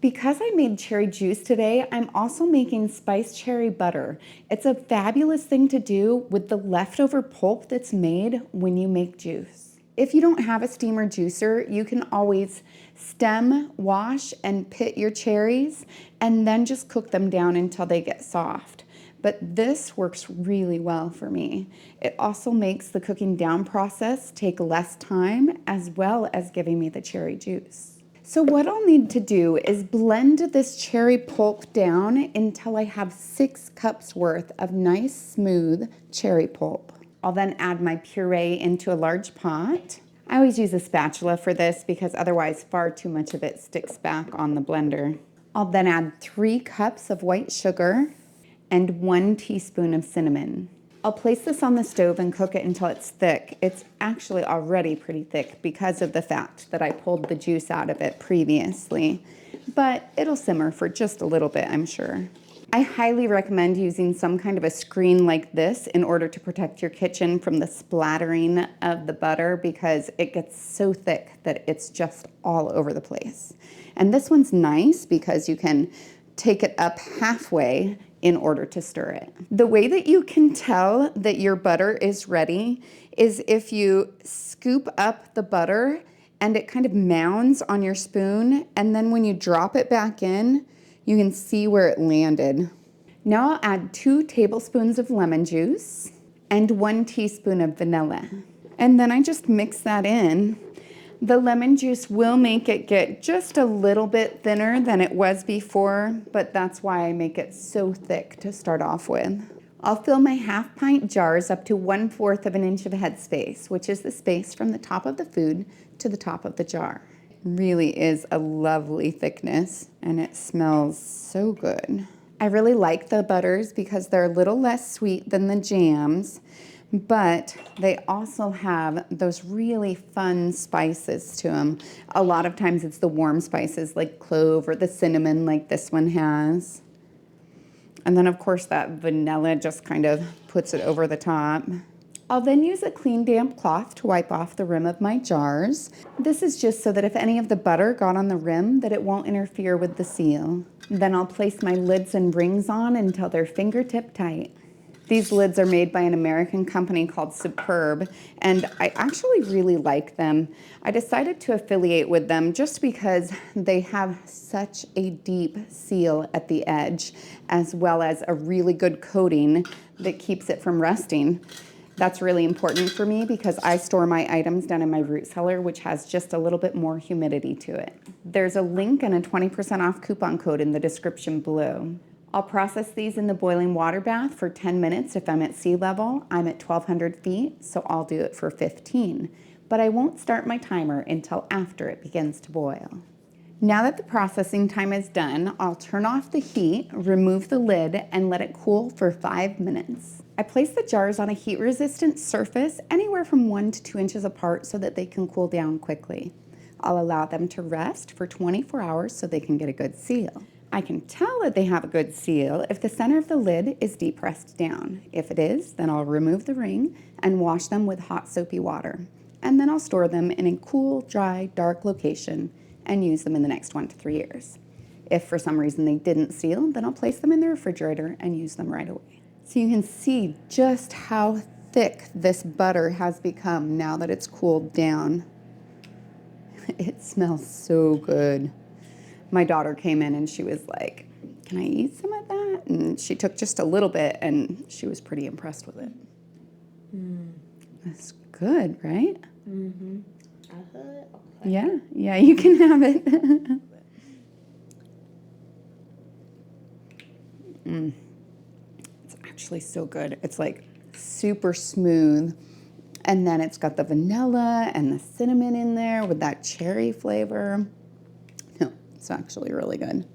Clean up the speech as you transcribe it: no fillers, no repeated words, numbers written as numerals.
Because I made cherry juice today, I'm also making spiced cherry butter. It's a fabulous thing to do with the leftover pulp that's made when you make juice. If you don't have a steamer juicer, you can always stem, wash, and pit your cherries, and then just cook them down until they get soft. But this works really well for me. It also makes the cooking down process take less time, as well as giving me the cherry juice. So what I'll need to do is blend this cherry pulp down until I have 6 cups worth of nice smooth cherry pulp. I'll then add my puree into a large pot. I always use a spatula for this because otherwise far too much of it sticks back on the blender. I'll then add 3 cups of white sugar and 1 teaspoon of cinnamon. I'll place this on the stove and cook it until it's thick. It's actually already pretty thick because of the fact that I pulled the juice out of it previously, but it'll simmer for just a little bit, I'm sure. I highly recommend using some kind of a screen like this in order to protect your kitchen from the splattering of the butter because it gets so thick that it's just all over the place. And this one's nice because you can take it up halfway in order to stir it. The way that you can tell that your butter is ready is if you scoop up the butter and it kind of mounds on your spoon, and then when you drop it back in, you can see where it landed. Now I'll add 2 tablespoons of lemon juice and 1 teaspoon of vanilla. And then I just mix that in. The lemon juice will make it get just a little bit thinner than it was before, but that's why I make it so thick to start off with. I'll fill my half-pint jars up to 1/4 of an inch of headspace, which is the space from the top of the food to the top of the jar. It really is a lovely thickness, and it smells so good. I really like the butters because they're a little less sweet than the jams, but they also have those really fun spices to them. A lot of times it's the warm spices like clove or the cinnamon like this one has. And then of course that vanilla just kind of puts it over the top. I'll then use a clean damp cloth to wipe off the rim of my jars. This is just so that if any of the butter got on the rim, that it won't interfere with the seal. Then I'll place my lids and rings on until they're fingertip tight. These lids are made by an American company called Superb, and I actually really like them. I decided to affiliate with them just because they have such a deep seal at the edge, as well as a really good coating that keeps it from rusting. That's really important for me because I store my items down in my root cellar, which has just a little bit more humidity to it. There's a link and a 20% off coupon code in the description below. I'll process these in the boiling water bath for 10 minutes if I'm at sea level. I'm at 1,200 feet, so I'll do it for 15. But I won't start my timer until after it begins to boil. Now that the processing time is done, I'll turn off the heat, remove the lid, and let it cool for 5 minutes. I place the jars on a heat-resistant surface anywhere from 1 to 2 inches apart so that they can cool down quickly. I'll allow them to rest for 24 hours so they can get a good seal. I can tell that they have a good seal if the center of the lid is depressed down. If it is, then I'll remove the ring and wash them with hot soapy water. And then I'll store them in a cool, dry, dark location and use them in the next 1 to 3 years. If for some reason they didn't seal, then I'll place them in the refrigerator and use them right away. So you can see just how thick this butter has become now that it's cooled down. It smells so good. My daughter came in and she was like, "Can I eat some of that?" And she took just a little bit and she was pretty impressed with it. That's good, right? Mm-hmm. Yeah, you can have it. It's actually so good. It's like super smooth. And then it's got the vanilla and the cinnamon in there with that cherry flavor. No, it's actually really good.